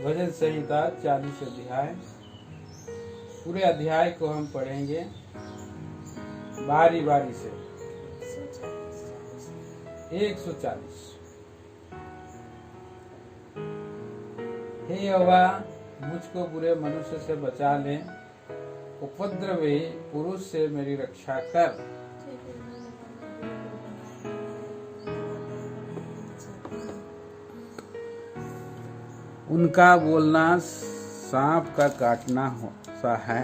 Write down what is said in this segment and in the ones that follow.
भजन संहिता 40 अध्याय। पूरे अध्याय को हम पढ़ेंगे बारी बारी से। 140। हे यहोवा, मुझको बुरे मनुष्य से बचा ले, उपद्रवी पुरुष से मेरी रक्षा कर। उनका बोलना सांप का काटना सा है,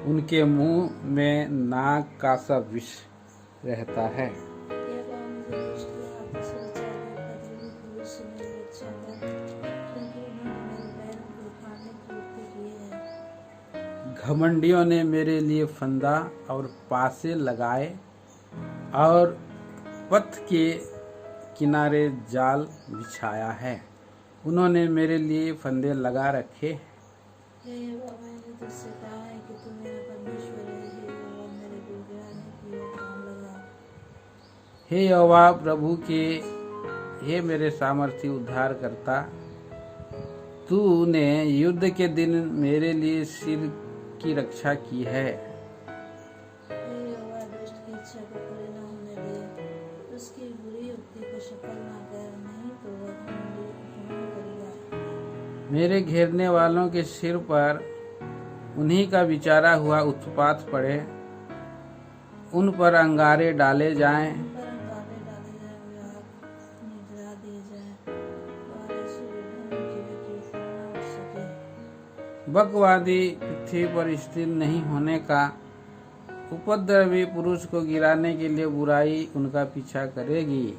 उनके मुंह में नाग का सा विष रहता है। घमंडियों ने मेरे लिए फंदा और पासे लगाए और पथ के किनारे जाल बिछाया है। उन्होंने मेरे लिए फंदे लगा रखे। हे यहोवा प्रभु के, हे मेरे सामर्थी उद्धार करता, तूने युद्ध के दिन मेरे लिए सिर की रक्षा की है। मेरे घेरने वालों के सिर पर उन्हीं का विचारा हुआ उत्पात पड़े, उन पर अंगारे डाले जाएं। बकवादी पृथ्वी पर स्थिर नहीं होने का, उपद्रवी पुरुष को गिराने के लिए बुराई उनका पीछा करेगी।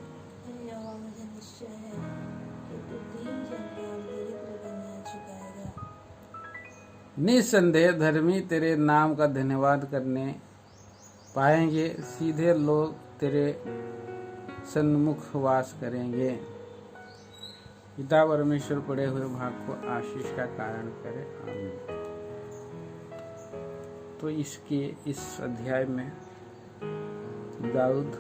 निस्संदेह धर्मी तेरे नाम का धन्यवाद करने पाएंगे, सीधे लोग तेरे सन्मुख वास करेंगे। पिता परमेश्वर पढ़े हुए भाग को आशीष का कारण करे, आमीन। तो इस अध्याय में दाऊद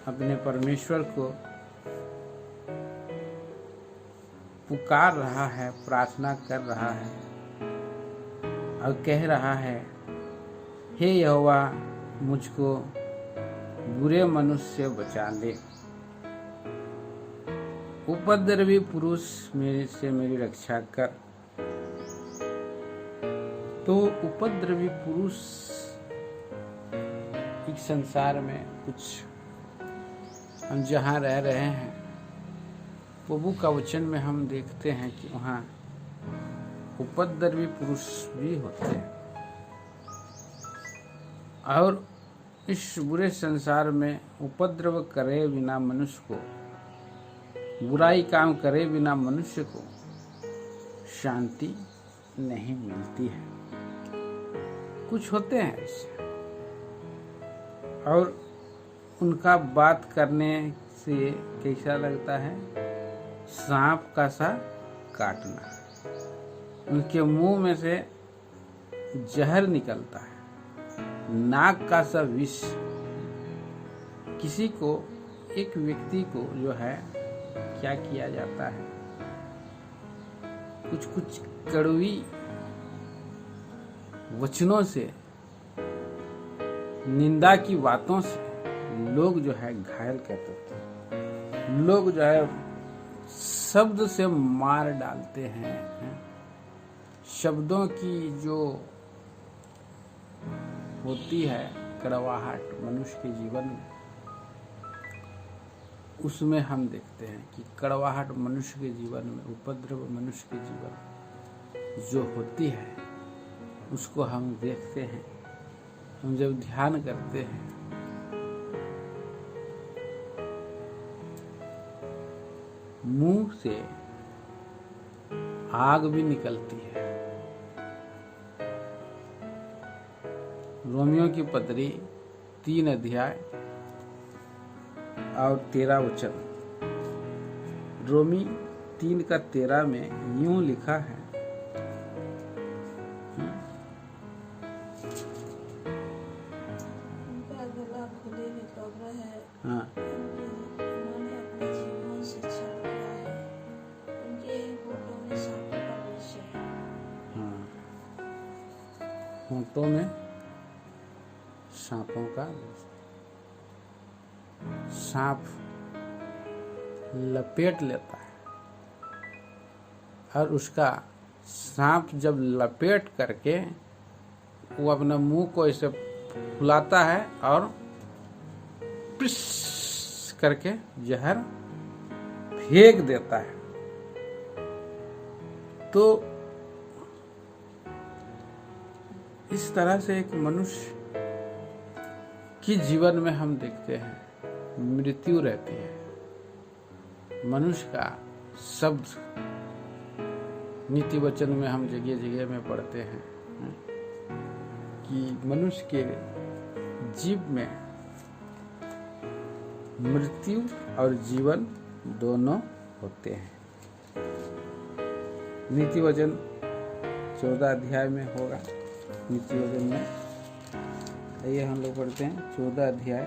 अपने परमेश्वर को पुकार रहा है, प्रार्थना कर रहा है और कह रहा है, हे यहोवा, मुझको बुरे मनुष्य से बचा ले, उपद्रवी पुरुष से मेरी रक्षा कर। तो उपद्रवी पुरुष इस संसार में कुछ हम जहाँ रह रहे हैं, प्रभु का वचन में हम देखते हैं कि वहाँ उपद्रवी पुरुष भी होते हैं। और इस बुरे संसार में उपद्रव करे बिना मनुष्य को, बुराई काम करे बिना मनुष्य को शांति नहीं मिलती है। कुछ होते हैं ऐसे, और उनका बात करने से कैसा लगता है, सांप का सा काटना। उनके मुंह में से जहर निकलता है, नाग का सा विष। किसी को, एक व्यक्ति को जो है क्या किया जाता है, कुछ कुछ कड़वी वचनों से, निंदा की बातों से लोग जो है घायल कर देते हैं। लोग जो है शब्द से मार डालते हैं। शब्दों की जो होती है कड़वाहट मनुष्य के जीवन में, उसमें हम देखते हैं कि कड़वाहट मनुष्य के जीवन में, उपद्रव मनुष्य के जीवन में जो होती है, उसको हम देखते हैं। हम जब ध्यान करते हैं, मुंह से आग भी निकलती है। रोमियो की पत्री 3 अध्याय और 13 वचन। रोमी 3:13 में यूं लिखा है, होंठों में सांपों का सांप लपेट लेता है, और उसका सांप जब लपेट करके वो अपना मुंह को ऐसे फुलाता है और पिस करके जहर फेंक देता है। तो इस तरह से एक मनुष्य की जीवन में हम देखते हैं मृत्यु रहती है। मनुष्य का शब्द नीति वचन में हम जगह जगह में पढ़ते हैं कि मनुष्य के जीव में मृत्यु और जीवन दोनों होते हैं। नीति वचन 14 अध्याय में होगा। नीति वचन में आइए हम लोग पढ़ते हैं 14 अध्याय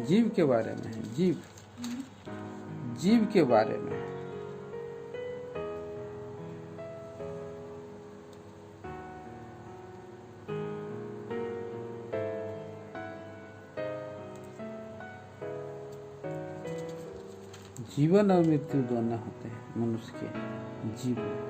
जीव के बारे में है। जीव के बारे में। जीवन और मृत्यु दोनों होते हैं मनुष्य के जीव में।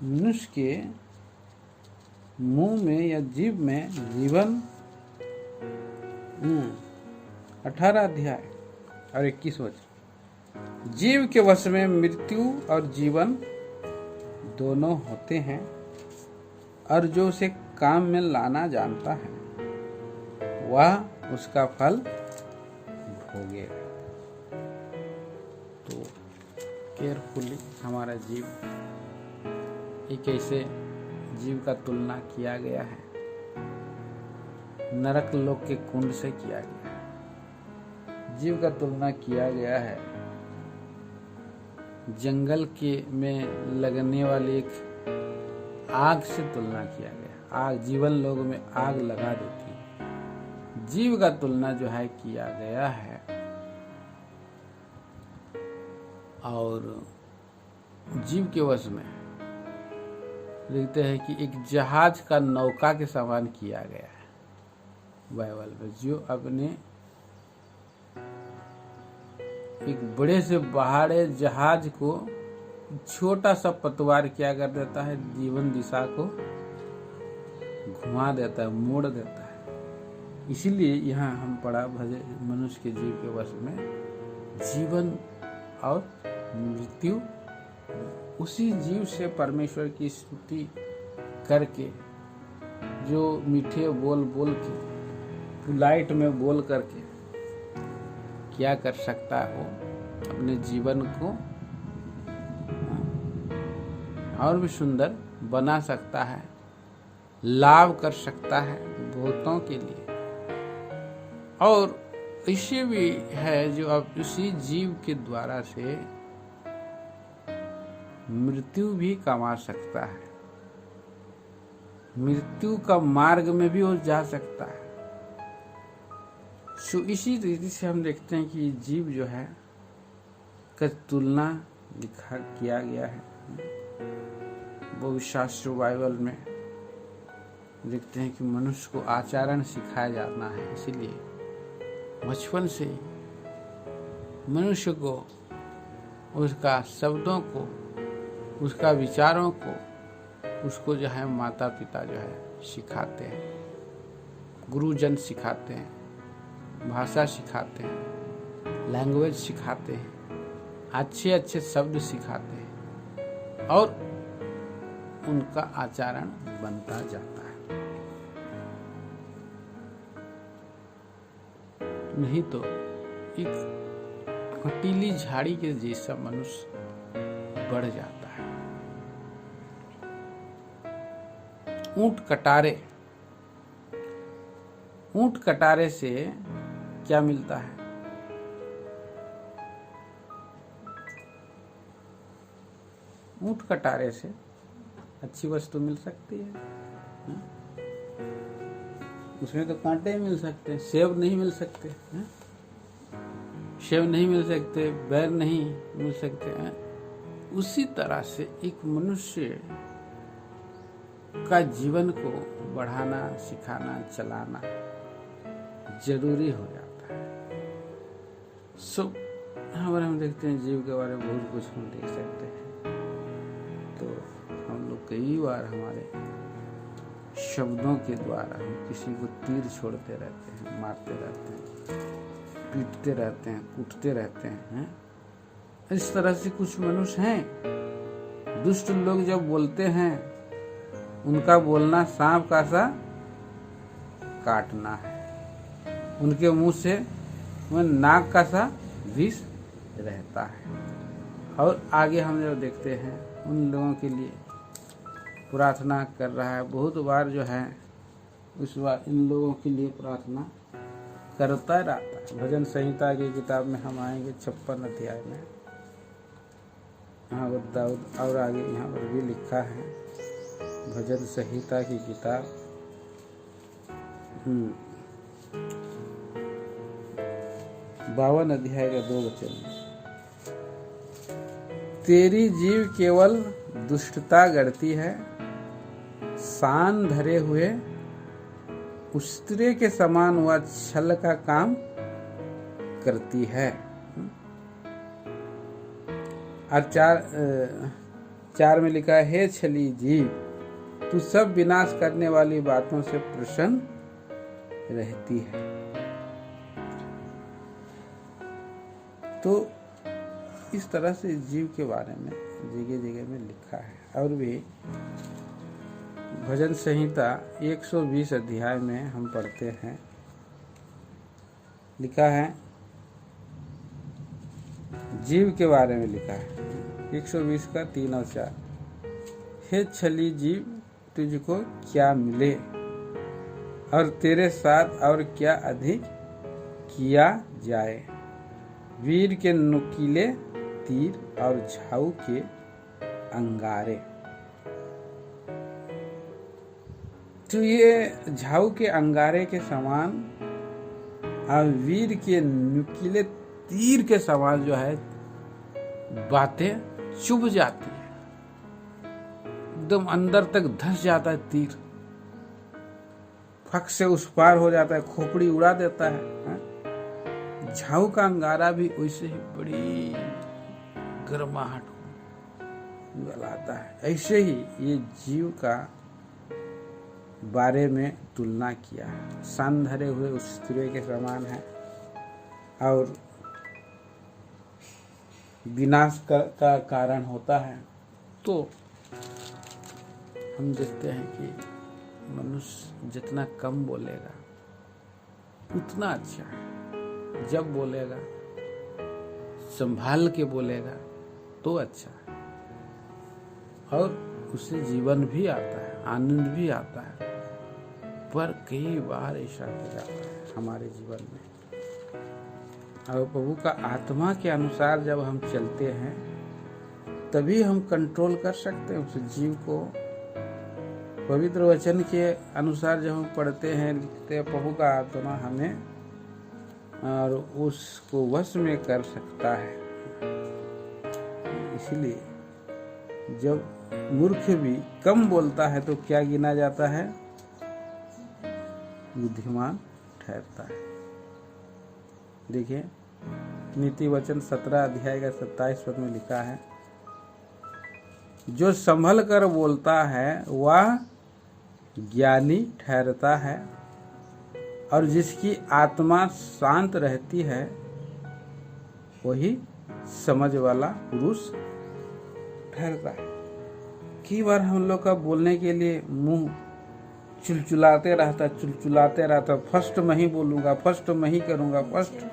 मनुष्य के मुंह में या जीव में जीवन 18 अध्याय और 21 वचन। जीव के वश में मृत्यु और जीवन दोनों होते हैं, और जो उसे काम में लाना जानता है वह उसका फल भोगेगा। तो केयरफुली हमारा जीव एक ऐसे जीव का तुलना किया गया है, नरक लोक के कुंड से किया गया है। जीव का तुलना किया गया है जंगल के में लगने वाली एक आग से तुलना किया गया। आग जीवन लोक में आग लगा देती है। जीव का तुलना जो है किया गया है, और जीव के वश में लिखते हैं कि एक जहाज का नौका के समान किया गया है बाइबल में, जो अपने एक बड़े से बहाड़े जहाज को छोटा सा पतवार क्या कर देता है, जीवन दिशा को घुमा देता है, मोड़ देता है। इसीलिए यहाँ हम पढ़ा मनुष्य के जीव के वश में जीवन और मृत्यु। उसी जीव से परमेश्वर की स्तुति करके, जो मीठे बोल बोल के, पुलाइट में बोल करके क्या कर सकता है, वो अपने जीवन को और भी सुंदर बना सकता है, लाभ कर सकता है बहुतों के लिए। और इसे भी है जो अब उसी जीव के द्वारा से मृत्यु भी कमा सकता है, मृत्यु का मार्ग में भी वो जा सकता है। सो इसी रीति से हम देखते हैं कि जीव जो है का तुलना लिखा किया गया है। वो शास्त्र बाइबल में देखते हैं कि मनुष्य को आचरण सिखाया जाना है। इसीलिए बचपन से मनुष्य को उसका शब्दों को, उसका विचारों को, उसको जो है माता पिता जो है सिखाते हैं, गुरुजन सिखाते हैं, भाषा सिखाते हैं, लैंग्वेज सिखाते हैं। अच्छे अच्छे शब्द सिखाते हैं और उनका आचरण बनता जाता है। नहीं तो एक कटीली झाड़ी के जैसा मनुष्य बढ़ जाता है। ऊंट कटारे से क्या मिलता है? ऊंट कटारे से अच्छी वस्तु मिल सकती है, उसमें तो कांटे मिल सकते हैं, सेब नहीं मिल सकते हैं? सेब नहीं मिल सकते, बैर नहीं मिल सकते हैं। उसी तरह से एक मनुष्य का जीवन को बढ़ाना, सिखाना, चलाना जरूरी हो जाता है। सब हमारे हम देखते हैं जीव के बारे में बहुत कुछ हम देख सकते हैं। तो हम लोग कई बार हमारे शब्दों के द्वारा हम किसी को तीर छोड़ते रहते हैं, मारते रहते हैं, पीटते रहते हैं, कूटते रहते हैं। इस तरह से कुछ मनुष्य हैं। दुष्ट लोग जब बोलते हैं, उनका बोलना सांप का सा काटना है। उनके मुंह से नाग का सा विष रहता है। और आगे हम जब देखते हैं, उन लोगों के लिए प्रार्थना कर रहा है। बहुत बार जो है उस बार इन लोगों के लिए प्रार्थना करता रहता है। भजन संहिता की किताब में हम आएंगे 56 अध्याय में। यहाँ दाऊद और आगे यहाँ पर भी लिखा है, भजन संहिता की किताब 52 अध्याय का 2 वचन में, तेरी जीव केवल दुष्टता गढ़ती है, सान धरे हुए उस्तरे के समान वह छल का काम करती है। और 4 में लिखा है, हे छली जीव, तू सब विनाश करने वाली बातों से प्रसन्न रहती है। तो इस तरह से जीव के बारे में जगह जगह में लिखा है। और भी भजन संहिता 120 अध्याय में हम पढ़ते हैं, लिखा है, जीव के बारे में लिखा है 120 का 3 और 4, हे छली जीव, तुझको क्या मिले और तेरे साथ और क्या अधिक किया जाए। वीर के नुकीले तीर और झाऊ के अंगारे। तो ये झाऊ के अंगारे के समान और वीर के नुकीले तीर के समान जो है बातें चुभ जाती है, एकदम अंदर तक धंस जाता है तीर, फक से उस पार हो जाता है, खोपड़ी उड़ा देता है। झाऊ का अंगारा भी वैसे ही बड़ी गर्माहट लाता है। ऐसे ही ये जीव का बारे में तुलना किया है, सान धरे हुए उस स्त्री के समान है और विनाश का कारण होता है। तो हम देखते हैं कि मनुष्य जितना कम बोलेगा उतना अच्छा है। जब बोलेगा संभाल के बोलेगा तो अच्छा है, और उससे जीवन भी आता है, आनंद भी आता है। पर कई बार ऐसा हो जाता है हमारे जीवन में, और प्रभु का आत्मा के अनुसार जब हम चलते हैं तभी हम कंट्रोल कर सकते हैं उस जीव को। पवित्र वचन के अनुसार जब हम पढ़ते हैं, लिखते हैं, प्रभु का आत्मा हमें और उसको वश में कर सकता है। इसलिए जब मूर्ख भी कम बोलता है तो क्या गिना जाता है? बुद्धिमान ठहरता है। देखिए नीति वचन 17 अध्याय का 27 पद में लिखा है, जो संभल कर बोलता है वह ज्ञानी ठहरता है, और जिसकी आत्मा शांत रहती है वही समझ वाला पुरुष ठहरता है। कई बार हम लोग का बोलने के लिए मुंह चुलचुलाते रहता, फर्स्ट मैं ही बोलूंगा, फर्स्ट मैं ही करूंगा, फर्स्ट।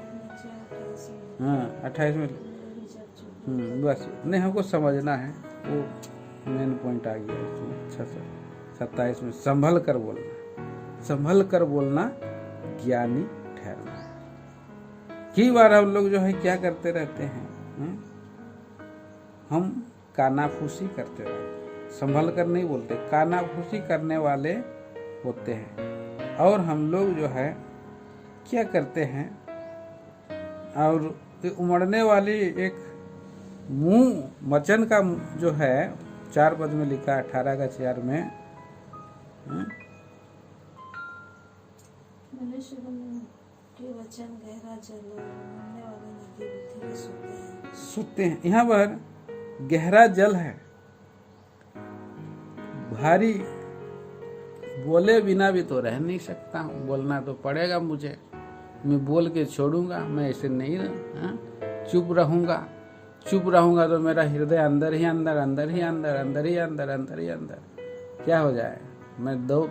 हाँ 28 में बस नहीं, हमको समझना है, वो मेन पॉइंट आ गया इसमें। अच्छा से 27 में संभल कर बोलना ज्ञानी ठहरना है। कई बार हम लोग जो है क्या करते रहते हैं, हम कानाफूसी करते रहते, संभल कर नहीं बोलते, कानाफूसी करने वाले होते हैं। और हम लोग जो है क्या करते हैं, और उमड़ने वाली एक मुंह मचन का जो है 4 पद में लिखा 18 का 4 में, मनुष्य के वचन गहरा जल और उमड़ने वाली नदी बुद्धि के सोते हैं। यहाँ पर गहरा जल है, भारी, बोले बिना भी तो रह नहीं सकता हूँ, बोलना तो पड़ेगा मुझे, मैं बोल के छोड़ूंगा, मैं ऐसे नहीं चुप रहूंगा तो मेरा हृदय अंदर ही अंदर क्या हो जाए, मैं 2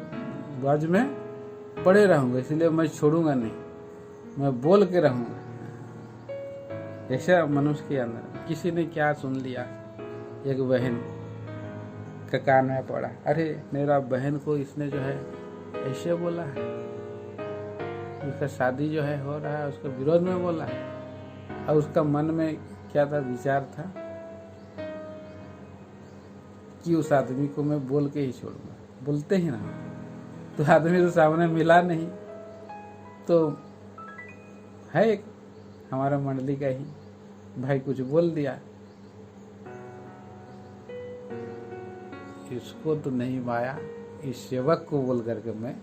बाज में पड़े रहूंगा, इसलिए मैं छोड़ूंगा नहीं, मैं बोल के रहूंगा। ऐसा मनुष्य के अंदर। किसी ने क्या सुन लिया, एक बहन का कान में पड़ा, अरे मेरा बहन को इसने जो है ऐसे बोला है, उसका शादी जो है हो रहा है, उसके विरोध में बोला है, और उसका मन में क्या था, विचार था कि उस आदमी को मैं बोल के ही छोड़ूंगा। बोलते ही ना, तो आदमी तो सामने मिला नहीं, तो है एक हमारा मंडली का ही भाई कुछ बोल दिया, इसको तो नहीं माया, इस सेवक को बोल करके मैं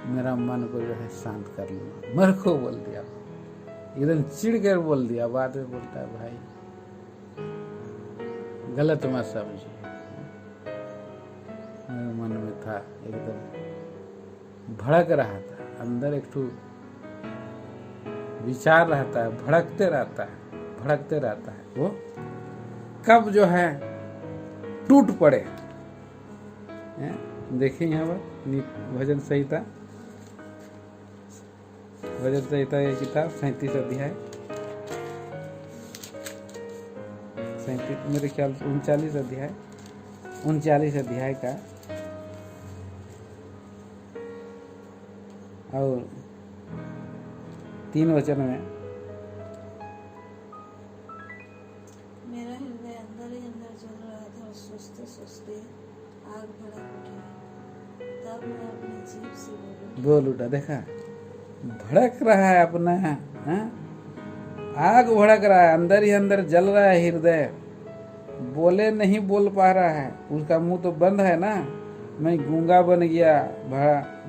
मेरा मन को जो है शांत कर लूंगा। मेरे को बोल दिया, एकदम चिढ़ कर बोल दिया। बाद में बोलता है भाई गलत मत समझिए, मेरे मन में था, एकदम भड़क रहा था, अंदर एक विचार रहता है, भड़कते रहता है, वो कब जो है टूट पड़े। देखिए यहाँ पर भजन संहिता ये किताब 37 अध्याय, 37 मेरे ख्याल 39 अध्याय का और 3 वचन में, मेरा हृदय अंदर ही अंदर जल रहा था और सोचते सोचते आग भड़क उठी, तब मैं अपनी जीभ से बोल उठा। देखा, भड़क रहा है अपना, आग भड़क रहा है, अंदर ही अंदर जल रहा है हृदय, बोले नहीं बोल पा रहा है, उसका मुंह तो बंद है ना। मैं गूंगा बन गया,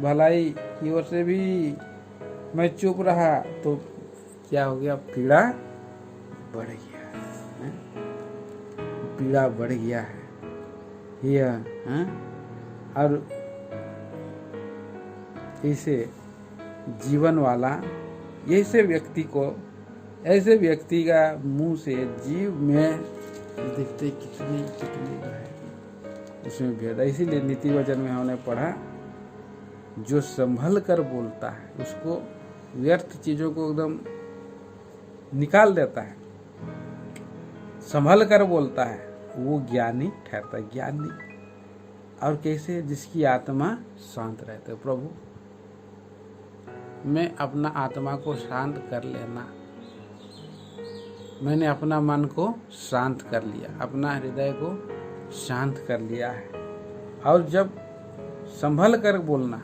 भलाई की ओर से भी मैं चुप रहा, तो क्या हो गया, पीड़ा बढ़ गया है ये। और ऐसे जीवन वाला ऐसे व्यक्ति का मुंह से जीव में दिखते कितनी उसमें भेद है। इसीलिए नीति वचन में हमने पढ़ा, जो संभल कर बोलता है उसको व्यर्थ चीजों को एकदम निकाल देता है, संभल कर बोलता है वो ज्ञानी ठहरता है। ज्ञानी और कैसे, जिसकी आत्मा शांत रहते है। प्रभु मैं अपना आत्मा को शांत कर लेना, मैंने अपना मन को शांत कर लिया, अपना हृदय को शांत कर लिया है। और जब संभल कर बोलना,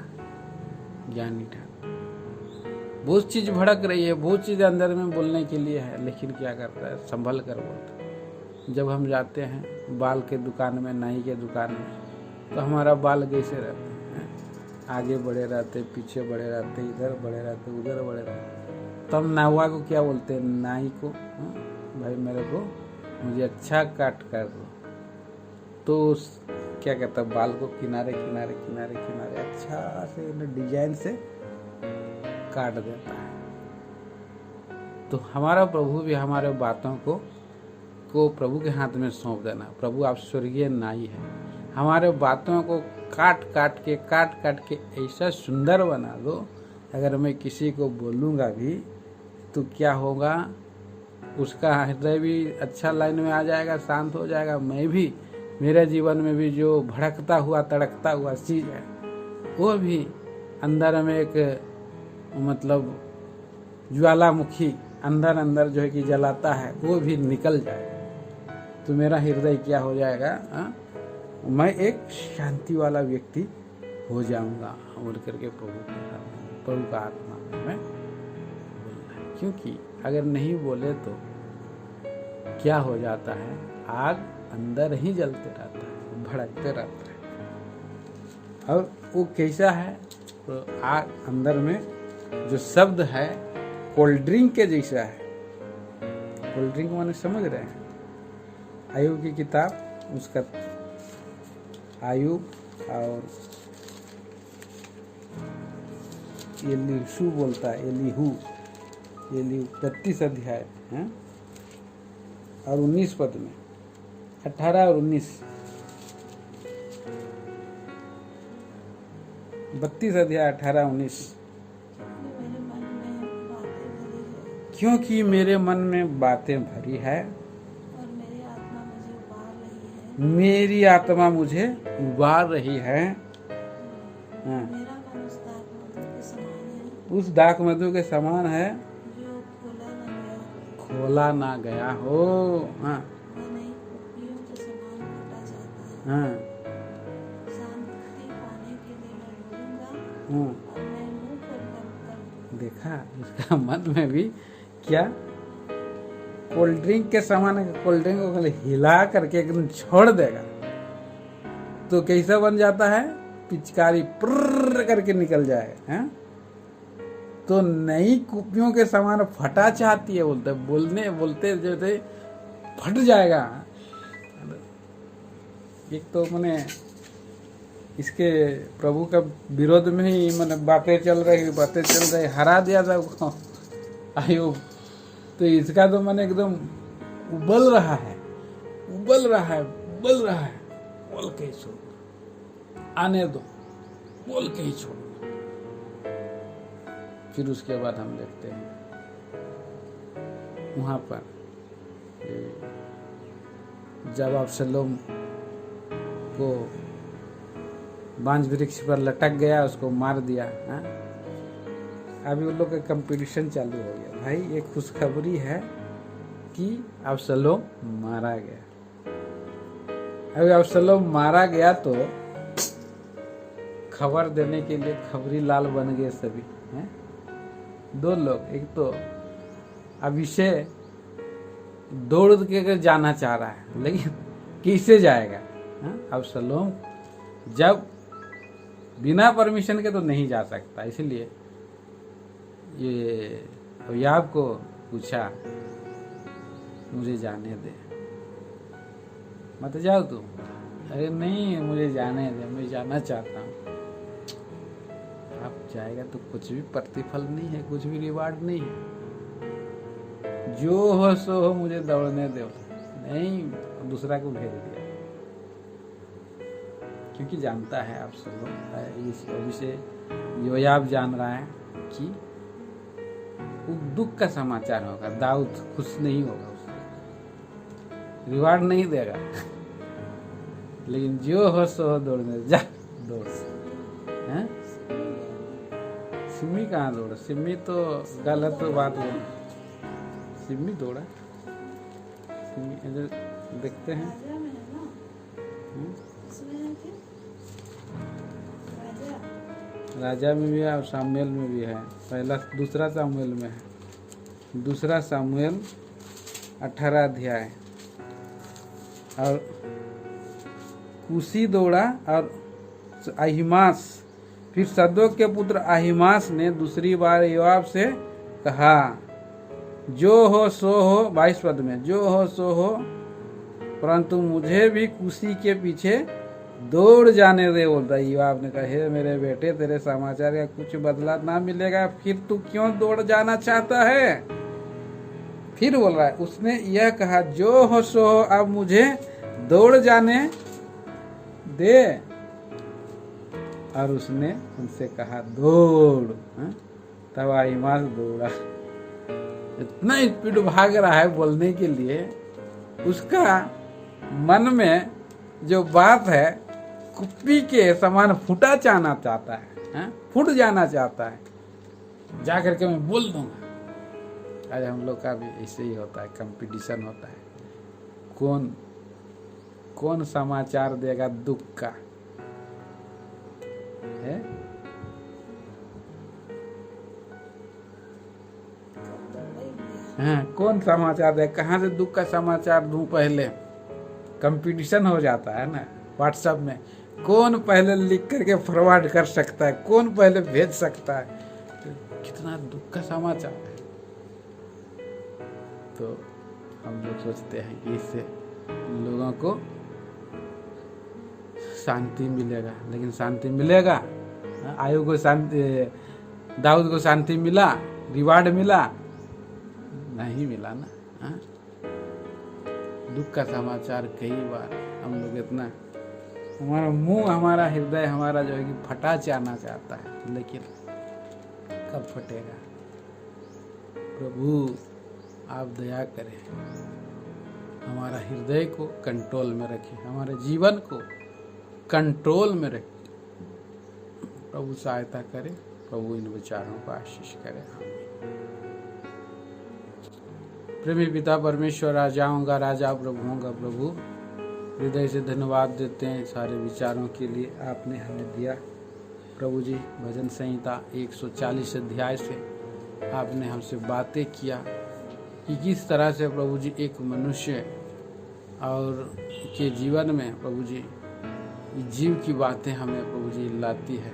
ज्ञानी ठहर। बहुत चीज भड़क रही है, बहुत चीज अंदर में बोलने के लिए है, लेकिन क्या करता है, संभल कर बोलता है। जब हम जाते हैं बाल के दुकान में, नाई के दुकान में, तो हमारा बाल कैसे रहते हैं, आगे बढ़े रहते, पीछे बढ़े रहते, इधर बढ़े रहते, उधर बढ़े रहते। तब नाहुआ को क्या बोलते हैं, नाई को, भाई मेरे को मुझे अच्छा काट कर दो, तो क्या कहता है, बाल को किनारे किनारे किनारे किनारे अच्छा से डिजाइन से काट देता है। तो हमारा प्रभु भी हमारे बातों को प्रभु के हाथ में सौंप देना। प्रभु आप स्वर्गीय नाई है, हमारे बातों को काट काट के ऐसा सुंदर बना दो, अगर मैं किसी को बोलूँगा भी तो क्या होगा, उसका हृदय भी अच्छा लाइन में आ जाएगा, शांत हो जाएगा। मैं भी, मेरे जीवन में भी जो भड़कता हुआ तड़कता हुआ चीज़ है वो भी अंदर में एक मतलब ज्वालामुखी अंदर जो है कि जलाता है, वो भी निकल जाएगा। तो मेरा हृदय क्या हो जाएगा, मैं एक शांति वाला व्यक्ति हो जाऊंगा। बोल करके प्रभु का आत्मा में मैं बोलना है। क्योंकि अगर नहीं बोले तो क्या हो जाता है, आग अंदर ही जलते रहता है, भड़कते रहता है। और वो कैसा है, तो आग अंदर में जो शब्द है कोल्ड ड्रिंक के जैसा है। कोल्ड ड्रिंक माने समझ रहे हैं, आयुब की किताब, उसका आयुब और एलीहू बोलता है, एलीहू 32 अध्याय है और 19 पद में, 18 और 19, 32 अध्याय 18 19। क्योंकि मेरे मन में बातें भरी है और मेरी आत्मा मुझे उबार रही है। हाँ। मेरा मन उस दाख मधु के समान है जो खोला ना गया हो। हाँ। वह नहीं कुप्पियों के समान फटा जाता है। हाँ। शांति पाने के लिए मैं बोलूंगा हाँ। और मैं मुंह खोलकर देखा, उसका मन में भी क्या कोल्ड ड्रिंक के समान है। कोल्ड ड्रिंक को खाली हिला करके एकदम छोड़ देगा तो कैसा बन जाता है, पिचकारी प्र करके निकल जाएगा। हैं? तो नई कुपियों के समान फटा चाहती है, बोलते जो थे फट जाएगा। एक तो मैंने इसके प्रभु का विरोध में ही मैंने बातें चल रही, हरा दिया था उसको आयुब। तो इसका तो मैंने एकदम उबल रहा है, बोल के ही छोड़, आने दो, बोल के ही छोड़। फिर उसके बाद हम देखते हैं वहां पर जब अबशलोम को बांज वृक्ष पर लटक गया, उसको मार दिया। हाँ? अभी उन लोग का कंपटीशन चालू हो गया। भाई एक खुशखबरी है कि अबशलोम मारा गया। अभी अबशलोम मारा गया तो खबर देने के लिए खबरी लाल बन गए सभी। हैं? दो लोग, एक तो अभिषेक दौड़ के जाना चाह रहा है, लेकिन किससे जाएगा? अबशलोम जब बिना परमिशन के तो नहीं जा सकता, इसलिए ये योआब को पूछा, मुझे जाने दे, मत जाओ तुम। अरे नहीं, मुझे जाने दे, मैं जाना चाहता हूँ। आप जाएगा तो कुछ भी प्रतिफल नहीं है, कुछ भी रिवार्ड नहीं है, जो हो सो हो, मुझे दौड़ने दो। नहीं, दूसरा को भेज दिया, क्योंकि जानता है आप सब लोग, इस वजह से योआब जान रहा है कि दुख का समाचार होगा, दाऊद खुश नहीं होगा, उसको रिवार्ड नहीं देगा। लेकिन जो हो सो हो, दौड़ने जा, दौड़। हैं? सिम्मी कहाँ दौड़ा? सिम्मी तो गलत बात बोल, सिम्मी दौड़ा। सिम्मी इधर देखते हैं। राजा में है ना, इसमें है कि राजा में भी है और सामुएल में भी है। दूसरा सामुएल में है, दूसरा सामुएल 18 अध्याय। और कुशी दौड़ा और अहीमास, फिर सदोक के पुत्र अहीमास ने दूसरी बार योआब से कहा, जो हो सो हो, 22 पद में, जो हो सो हो, परंतु मुझे भी कुशी के पीछे दौड़ जाने दे। बोलता योआब ने कहा, हे मेरे बेटे, तेरे समाचार का कुछ बदला ना मिलेगा, फिर तू क्यों दौड़ जाना चाहता है? फिर बोल रहा है, उसने यह कहा, जो हो सो हो, अब मुझे दौड़ जाने दे। और उसने उनसे कहा, दौड़। तब आईमास दौड़ा। इतना स्पीड भाग रहा है बोलने के लिए, उसका मन में जो बात है कुप्पी के समान फूटा जाना चाहता है, फूट जाना चाहता है, जा करके मैं बोल दूंगा। आज हम लोग का भी ऐसे ही होता है, कंपटीशन होता है, कौन समाचार देगा दुख का है। हाँ, कौन समाचार दे, कहाँ से दुख का समाचार दूं पहले। कंपटीशन हो जाता है ना व्हाट्सएप में, कौन पहले लिख करके फॉरवर्ड कर सकता है, कौन पहले भेज सकता है। कितना दुख का समाचार है। तो हम लोग सोचते हैं कि इससे लोगों को शांति मिलेगा, लेकिन शांति मिलेगा? आयु को शांति, दाऊद को शांति मिला, रिवार्ड मिला? नहीं मिला ना। दुख का समाचार कई बार हम लोग इतना, हमारा मुंह, हमारा हृदय, हमारा जो है कि फटा जाना चाहता है, लेकिन कब फटेगा? प्रभु आप दया करें, हमारा हृदय को कंट्रोल में रखें, हमारे जीवन को कंट्रोल में रखें। प्रभु सहायता करें, प्रभु इन विचारों को आशीष करें। प्रेमी पिता परमेश्वर, राजाओं का राजा, प्रभुओं का प्रभु, हृदय से धन्यवाद देते हैं सारे विचारों के लिए आपने हमें दिया। प्रभु जी, भजन संहिता 140 अध्याय से आपने हमसे बातें किया कि किस तरह से प्रभु जी एक मनुष्य और के जीवन में प्रभु जी जीव की बातें हमें प्रभु जी लाती है।